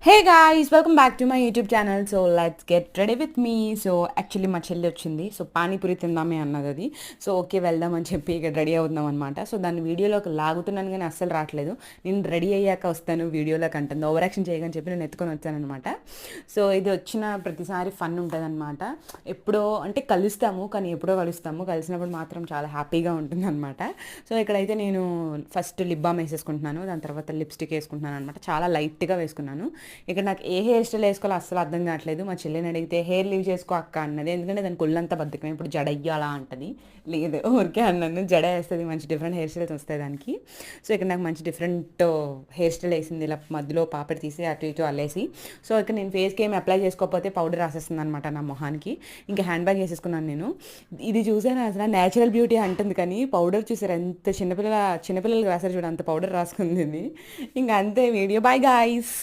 Hey guys welcome back to my YouTube channel. So let's get ready with me. So actually మా చెల్లి వచ్చింది. So panipuri తిందామే అన్నది అది. So okay వెళ్దాం అని చెప్పి ఇక్కడ రెడీ అవుతున్నాం అనమాట. సో దాన్ని వీడియోలోకి లాగుతున్నాను కానీ అస్సలు రావట్లేదు. నేను రెడీ అయ్యాక వస్తాను వీడియోలోకి అంటుంది. ఓవర్ యాక్షన్ చేయగని చెప్పి నేను ఎత్తుకొని వచ్చానమాట. సో ఇది వచ్చిన ప్రతిసారి ఫన్ ఉంటుంది అనమాట. ఎప్పుడో అంటే కలుస్తాము కానీ ఎప్పుడో కలుస్తాము, కలిసినప్పుడు మాత్రం చాలా హ్యాపీగా ఉంటుంది అనమాట. సో ఇక్కడైతే నేను ఫస్ట్ లిప్ బామ్ వేసేసుకుంటున్నాను, దాని తర్వాత లిప్స్టిక్ వేసుకుంటున్నాను అనమాట. చాలా లైట్గా వేసుకున్నాను. ఇక్కడ నాకు ఏ హెయిర్ స్టైల్ వేసుకోవాలో అస్సలు అర్థం కావట్లేదు. మా చెల్లిని అడిగితే హెయిర్ లీవ్ చేసుకో అక్క అన్నది. ఎందుకంటే దానికి ఒళ్ళంతా బద్దకం, ఇప్పుడు జడ అయ్యాలా అంటది. లేదు ఊరికే అన్నాను, జడ వేస్తుంది, మంచి డిఫరెంట్ హెయిర్ స్టైల్స్ వస్తాయి దానికి. సో ఇక్కడ నాకు మంచి డిఫరెంట్ హెయిర్ స్టైల్ వేసింది, ఇలా మధ్యలో పాపడి తీసి అటు ఇటు అల్లేసి. సో ఇక్కడ నేను ఫేస్కి ఏమి అప్లై చేసుకోకపోతే పౌడర్ రాసేస్తుంది అనమాట నా మొహానికి. ఇంకా హ్యాండ్ బ్యాగ్ వేసేసుకున్నాను నేను. ఇది చూసాను అసలు నేచురల్ బ్యూటీ అంటుంది కానీ పౌడర్ చూసారు ఎంత చిన్నపిల్లలకు రాసారు చూడ, అంత పౌడర్ రాసుకుంది. ఇంకా అంతే వీడియో. Bye guys.